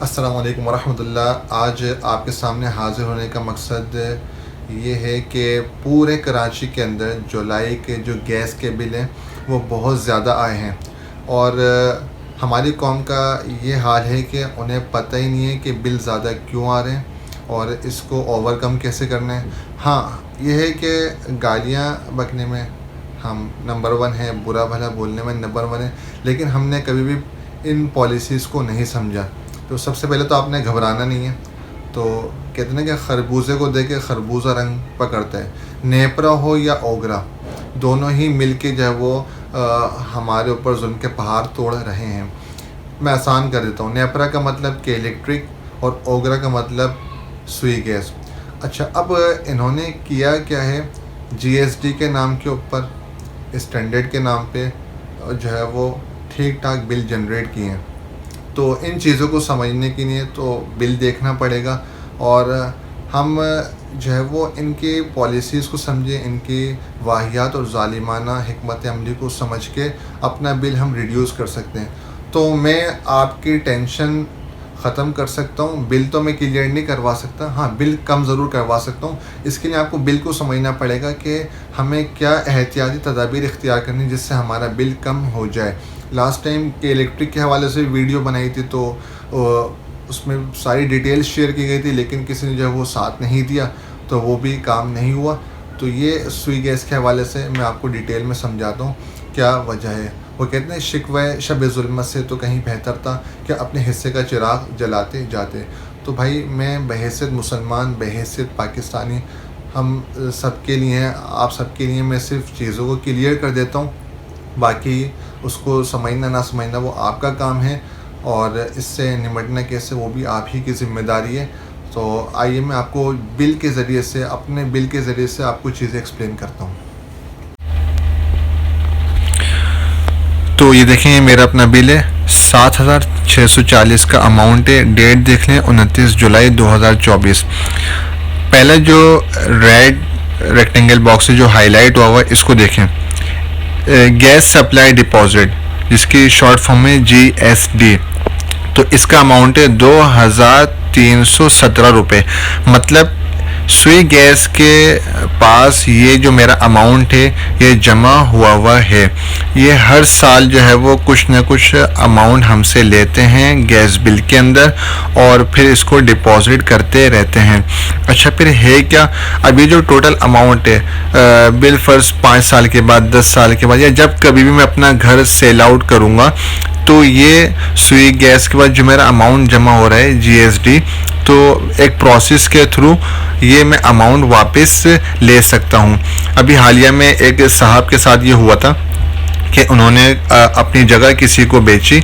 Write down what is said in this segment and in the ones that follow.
अस्सलाम वालेकुम वरहमतुल्लाह। आज आपके सामने हाज़िर होने का मकसद ये है कि पूरे कराची के अंदर जुलाई के जो गैस के बिल हैं वो बहुत ज़्यादा आए हैं और हमारी कौम का ये हाल है कि उन्हें पता ही नहीं है कि बिल ज़्यादा क्यों आ रहे हैं और इसको ओवरकम कैसे करना है। हाँ, ये है कि गालियाँ बकने में हम नंबर वन हैं, बुरा भला बोलने में नंबर वन है, लेकिन हमने कभी भी इन पॉलिसीज़ को नहीं समझा। तो सबसे पहले तो आपने घबराना नहीं है। तो कहते हैं कि खरबूजे को देख के खरबूजा रंग पकड़ता है। नेपरा हो या ओगरा, दोनों ही मिल के जो है वो हमारे ऊपर जुल्म के पहाड़ तोड़ रहे हैं। मैं आसान कर देता हूँ। नेपरा का मतलब कि इलेक्ट्रिक और ओगरा का मतलब सुई गैस। अच्छा, अब इन्होंने किया क्या है, जीएसडी के नाम के ऊपर, स्टैंडर्ड के नाम पे जो है वो ठीक ठाक बिल जनरेट किए हैं। तो इन चीज़ों को समझने के लिए तो बिल देखना पड़ेगा और हम जो है वो इनकी पॉलिसीज़ को समझें, इनकी वाहियात और ज़ालिमाना हिकमत अमली को समझ के अपना बिल हम रिड्यूस कर सकते हैं। तो मैं आपकी टेंशन ख़त्म कर सकता हूँ। बिल तो मैं क्लियर नहीं करवा सकता, हाँ बिल कम ज़रूर करवा सकता हूँ। इसके लिए आपको बिल को समझना पड़ेगा कि हमें क्या एहतियाती तदाबीर इख्तियार करनी जिससे हमारा बिल कम हो जाए। लास्ट टाइम के इलेक्ट्रिक के हवाले से वीडियो बनाई थी तो उसमें सारी डिटेल्स शेयर की गई थी, लेकिन किसी ने जो है वो साथ नहीं दिया तो वो भी काम नहीं हुआ। तो ये सुई गैस के हवाले से मैं आपको डिटेल में समझाता हूँ क्या वजह है। वो कहते हैं शिकवा शब ज़ुल्मत से तो कहीं बेहतर था कि अपने हिस्से का चिराग जलाते जाते। तो भाई मैं बहैसियत मुसलमान, बहैसियत पाकिस्तानी, हम सबके लिए हैं, आप सबके लिए मैं सिर्फ चीज़ों को क्लियर कर देता हूँ। बाकी उसको समझना ना समझना वो आपका काम है और इससे निपटना कैसे वो भी आप ही की ज़िम्मेदारी है। तो आइए मैं आपको बिल के ज़रिए से, अपने बिल के ज़रिए से आपको चीज़ें एक्सप्लेन करता हूँ। तो ये देखें, मेरा अपना बिल है 7,640 का अमाउंट है। डेट देख लें 29 जुलाई 2024। पहला जो रेड रेक्टेंगल बॉक्स है जो हाईलाइट हुआ हुआ है इसको देखें, गैस सप्लाई डिपॉजिट, जिसकी शॉर्ट फॉर्म है GSD। तो इसका अमाउंट है 2,317 रुपये। मतलब सुई गैस के पास ये जो मेरा अमाउंट है ये जमा हुआ है। ये हर साल जो है वो कुछ ना कुछ अमाउंट हमसे लेते हैं गैस बिल के अंदर और फिर इसको डिपॉजिट करते रहते हैं। अच्छा, फिर है क्या, अभी जो टोटल अमाउंट है बिल फ़र्ज़ 5 साल के बाद, 10 साल के बाद, या जब कभी भी मैं अपना घर सेल आउट करूँगा तो ये सुई गैस के बाद जो मेरा अमाउंट जमा हो रहा है GSD, तो एक प्रोसेस के थ्रू ये मैं अमाउंट वापस ले सकता हूँ। अभी हालिया में एक साहब के साथ ये हुआ था कि उन्होंने अपनी जगह किसी को बेची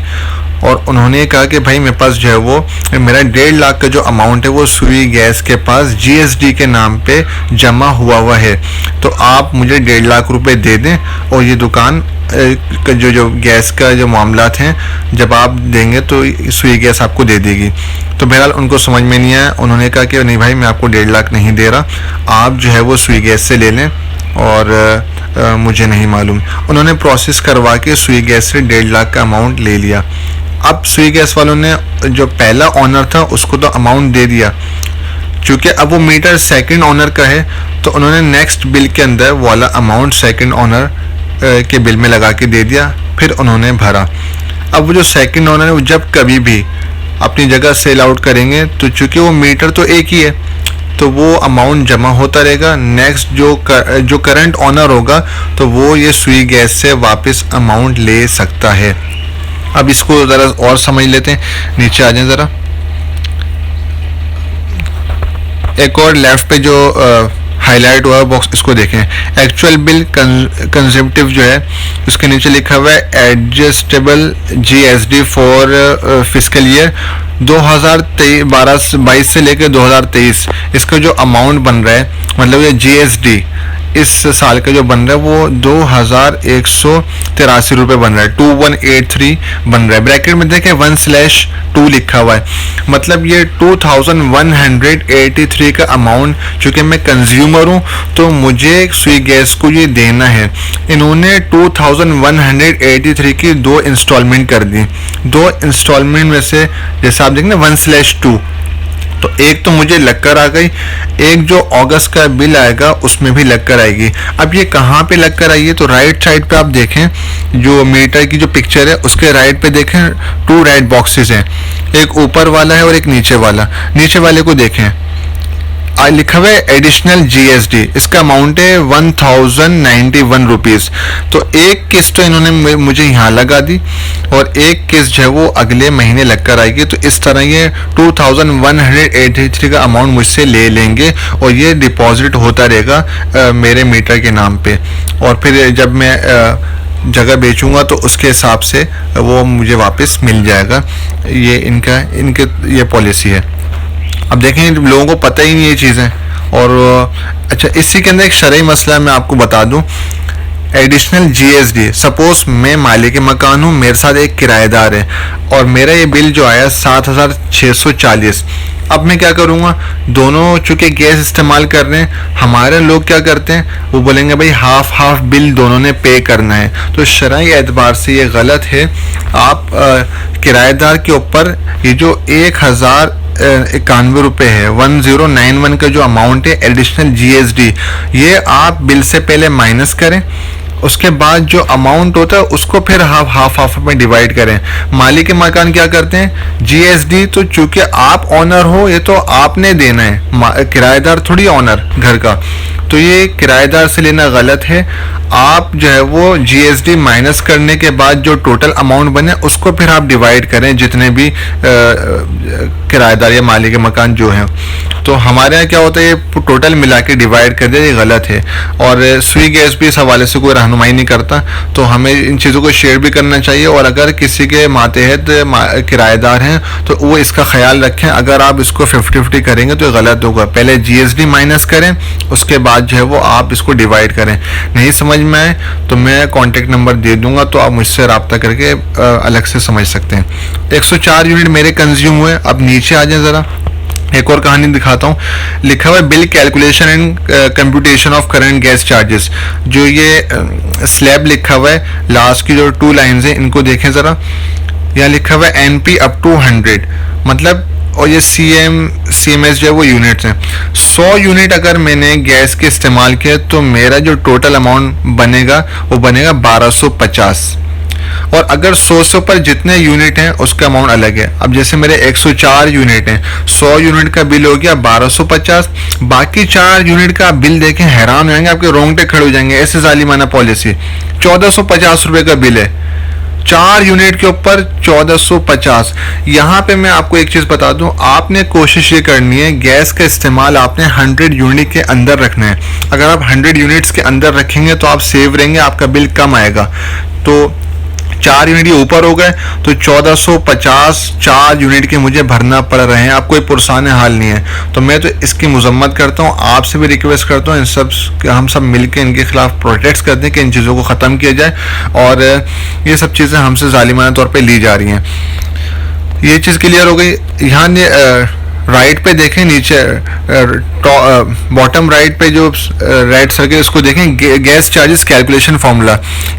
और उन्होंने कहा कि भाई मेरे पास जो है वो मेरा 1.5 लाख का जो अमाउंट है वो सुई गैस के पास GSD के नाम पे जमा हुआ है, तो आप मुझे 1.5 लाख रुपए दे दें और ये दुकान जो गैस का जो मामलात हैं जब आप देंगे तो सुई गैस आपको दे देगी। तो बहरहाल उनको समझ में नहीं आया, उन्होंने कहा कि नहीं भाई मैं आपको 1.5 लाख नहीं दे रहा, आप जो है वो सुई गैस से ले लें और मुझे नहीं मालूम। उन्होंने प्रोसेस करवा के सुई गैस से 1.5 लाख का अमाउंट ले लिया। अब सुई गैस वालों ने जो पहला ऑनर था उसको तो अमाउंट दे दिया, चूँकि अब वो मीटर सेकंड ऑनर का है तो उन्होंने नेक्स्ट बिल के अंदर वाला अमाउंट सेकंड ऑनर के बिल में लगा के दे दिया, फिर उन्होंने भरा। अब वो जो सेकंड ऑनर है वो जब कभी भी अपनी जगह सेल आउट करेंगे तो चूँकि वो मीटर तो एक ही है तो वो अमाउंट जमा होता रहेगा। नेक्स्ट जो करंट ऑनर होगा तो वो ये सुई गैस से वापस अमाउंट ले सकता है। अब इसको ज़रा और समझ लेते हैं, नीचे आ जाएं ज़रा। एक और लेफ्ट पे जो हाईलाइट हुआ बॉक्स इसको देखें, एक्चुअल बिल कंजम्पटिव जो है उसके नीचे लिखा हुआ है adjustable GSD for fiscal year 2022 से लेकर 2023। इसका जो अमाउंट बन रहा है मतलब ये GSD इस साल का जो बन रहा है वो 2183 रुपये बन रहा है, 2183 बन रहा है। ब्रैकेट में देखें 1/2 लिखा हुआ है, मतलब ये 2183 का अमाउंट, चूँकि मैं कंज्यूमर हूँ तो मुझे सुई गैस को ये देना है। इन्होंने 2183 की 2 इंस्टॉलमेंट कर दी। 2 इंस्टॉलमेंट में से जैसे आप देखें ना 1/2, तो एक तो मुझे लग कर आ गई, एक जो अगस्त का बिल आएगा उसमें भी लग कर आएगी। अब ये कहाँ पे लग कर आई है, तो राइट साइड पे आप देखें, जो मीटर की जो पिक्चर है उसके राइट पे देखें 2 राइट बॉक्सेस हैं, एक ऊपर वाला है और एक नीचे वाला। नीचे वाले को देखें, लिखा हुआ है एडिशनल जीएसडी, इसका अमाउंट है 1091 रुपीज़। तो एक किस्त तो इन्होंने मुझे यहाँ लगा दी और एक किस्त जो है वो अगले महीने लग कर आएगी। तो इस तरह ये 2183 का अमाउंट मुझसे ले लेंगे और ये डिपॉजिट होता रहेगा मेरे मीटर के नाम पे, और फिर जब मैं जगह बेचूंगा तो उसके हिसाब से वो मुझे वापस मिल जाएगा। ये इनके ये पॉलिसी है। अब देखें लोगों को पता ही नहीं ये चीज़ें। और अच्छा, इसी के अंदर एक शरई मसला मैं आपको बता दूं, एडिशनल जीएसडी। सपोज मैं मालिक मकान हूँ, मेरे साथ एक किराएदार है और मेरा ये बिल जो आया 7640। अब मैं क्या करूँगा, दोनों चूँकि गैस इस्तेमाल कर रहे हैं, हमारे लोग क्या करते हैं, वो बोलेंगे भाई हाफ बिल दोनों ने पे करना है। तो शरई एतबार से ये गलत है। आप किराएदार के ऊपर ये जो 1091 रुपये है, 1091 का जो अमाउंट है एडिशनल जीएसडी, ये आप बिल से पहले माइनस करें, उसके बाद जो अमाउंट होता है उसको फिर हाफ में डिवाइड करें। मालिक मकान क्या करते हैं, जीएसडी तो चूंकि आप ऑनर हो ये तो आपने देना है, किराएदार थोड़ी ऑनर घर का, तो ये किराएदार से लेना गलत है। आप जो है वो जीएसडी माइनस करने के बाद जो टोटल अमाउंट बने उसको फिर आप डिवाइड करें, जितने भी किराएदार या मालिक मकान जो हैं। तो हमारे यहाँ क्या होता है, ये टोटल मिला के डिवाइड कर दे, ये गलत है। और सुई गैस भी इस हवाले से कोई रहनुमाई नहीं करता, तो हमें इन चीज़ों को शेयर भी करना चाहिए। और अगर किसी के मातहत किराएदार हैं तो वो इसका ख्याल रखें, अगर आप इसको 50-50 करेंगे तो ये गलत होगा। पहले जीएसडी माइनस करें, उसके बाद जो है वो आप इसको डिवाइड करें। नहीं समझ में आए तो मैं कॉन्टेक्ट नंबर दे दूंगा, तो आप मुझसे रब्ता करके अलग से समझ सकते हैं। 104 यूनिट मेरे कंज्यूम हुए। अब नीचे आ जाए ज़रा, एक और कहानी दिखाता हूँ। लिखा हुआ है bill calculation and computation of current gas charges. जो ये स्लैब लिखा हुआ है, लास्ट की जो 2 लाइन्स हैं इनको देखें ज़रा। यहाँ लिखा हुआ है NP अप टू 100, मतलब, और ये CMS जो है वो यूनिट्स हैं। 100 यूनिट अगर मैंने गैस के इस्तेमाल किया तो मेरा जो टोटल अमाउंट बनेगा वो बनेगा 1250। और अगर 100 से ऊपर जितने यूनिट हैं उसका अमाउंट अलग है। अब जैसे मेरे 104 यूनिट हैं, 100 यूनिट का बिल हो गया 1250। बाकी 4 यूनिट का आप बिल देखें हैरान हो जाएंगे, आपके रोंगटे खड़े हो जाएंगे, ऐसे जालिमाना पॉलिसी। 1450 रुपये का बिल है, 4 यूनिट के ऊपर 1450। यहाँ पे मैं आपको एक चीज़ बता दूं, आपने कोशिश ये करनी है गैस का इस्तेमाल आपने 100 यूनिट के अंदर रखना है। अगर आप 100 यूनिट्स के अंदर रखेंगे तो आप सेव रहेंगे, आपका बिल कम आएगा। तो 4 यूनिट ये ऊपर हो गए तो 1450 4 यूनिट के मुझे भरना पड़ रहे हैं। अब कोई पुरसान हाल नहीं है, तो मैं तो इसकी मजम्मत करता हूँ, आपसे भी रिक्वेस्ट करता हूँ, इन सब हम सब मिलकर इनके खिलाफ प्रोटेस्ट करते हैं कि इन चीज़ों को ख़त्म किया जाए। और ये सब चीज़ें हमसे जालिमाना तौर पर ली जा रही हैं। ये चीज़ क्लियर हो गई। यहाँ राइट पे देखें, नीचे बॉटम राइट पे जो राइट सर्किल उसको देखें, गैस चार्जेस कैलकुलेशन फार्मूला।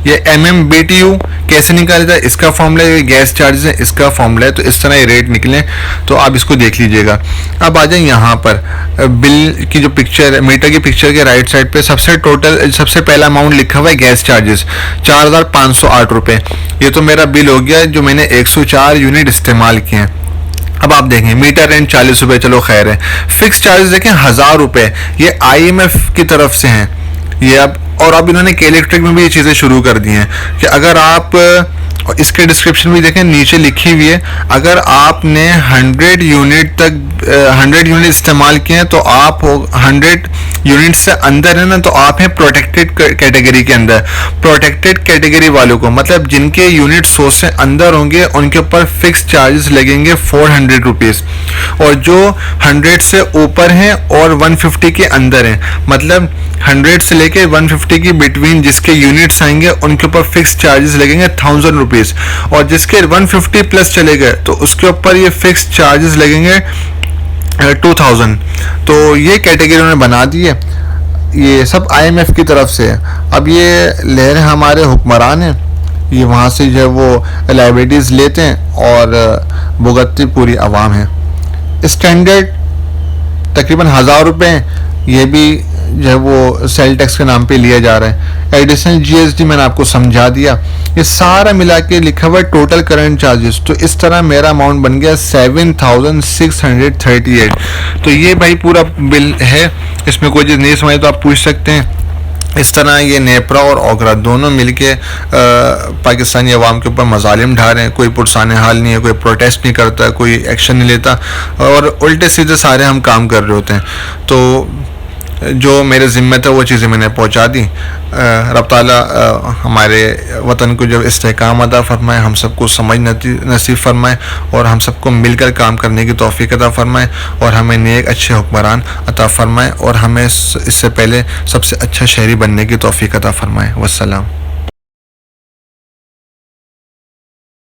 ये MMBTU कैसे निकाला जाए इसका फार्मूला, ये गैस चार्जेस है इसका फार्मूला है। तो इस तरह ये रेट निकले, तो आप इसको देख लीजिएगा। अब आ जाए यहाँ पर बिल की जो पिक्चर है, मीटर की पिक्चर के राइट साइड पे सबसे पहला अमाउंट लिखा हुआ है गैस चार्जेस 4508 रुपये। ये तो मेरा बिल हो गया जो मैंने 104 यूनिट इस्तेमाल किए हैं। अब आप देखें मीटर रेंट 40 रुपये, चलो खैर है। फिक्स चार्जेस देखें 1000 रुपये, ये IMF की तरफ से हैं ये। अब इन्होंने के इलेक्ट्रिक में भी ये चीज़ें शुरू कर दी हैं कि अगर आप और इसके डिस्क्रिप्शन भी देखें, नीचे लिखी हुई है, अगर आपने 100 यूनिट तक 100 यूनिट इस्तेमाल किए हैं तो आप 100 यूनिट से अंदर है ना, तो आप हैं प्रोटेक्टेड कैटेगरी के अंदर। प्रोटेक्टेड कैटेगरी वालों को मतलब जिनके यूनिट 100 से अंदर होंगे उनके ऊपर फिक्स चार्जेस लगेंगे 400 रुपीज़, और जो 100 से ऊपर हैं और 150 के अंदर हैं, मतलब 100 से लेके 150 की बिटवीन जिसके यूनिट्स आएंगे उनके ऊपर फिक्स चार्जेस लगेंगे 1000 रुपीज़, और जिसके 150 प्लस चले गए तो उसके ऊपर ये फिक्स चार्जेस लगेंगे 2000। तो ये कैटेगरी उन्होंने बना दी है, ये सब IMF की तरफ से है। अब ये ले रहे हमारे हुक्मरान हैं, ये वहाँ से जो है वो लाइबिलिटीज़ लेते हैं और भुगतती पूरी आवाम है। स्टैंडर्ड तकरीबन 1000 रुपये, ये भी जो है वो सेल टैक्स के नाम पे लिया जा रहा है। एडिशनल GST मैंने आपको समझा दिया, ये सारा मिला के लिखा हुआ है टोटल करंट चार्जेस। तो इस तरह मेरा अमाउंट बन गया 7638। तो ये भाई पूरा बिल है, इसमें कोई चीज़ नहीं समझे तो आप पूछ सकते हैं। इस तरह ये नेपरा और ओगरा दोनों मिलके पाकिस्तानी अवाम के ऊपर मजालिम ढा रहे हैं। कोई पुरसाने हाल नहीं है, कोई प्रोटेस्ट नहीं करता, कोई एक्शन नहीं लेता, और उल्टे सीधे सारे हम काम कर रहे होते हैं। तो जो मेरे ज़िम्मे था वो चीज़ें मैंने पहुंचा दी। रब ताला हमारे वतन को जब इस्तेकाम अता फरमाए, हम सबको समझ नसीब फरमाए, और हम सबको मिलकर काम करने की तौफीक अता फरमाए, और हमें नेक अच्छे हुक्मरान अता फरमाए, और हमें इससे पहले सबसे अच्छा शहरी बनने की तौफीक अता फरमाए। वस्सलाम।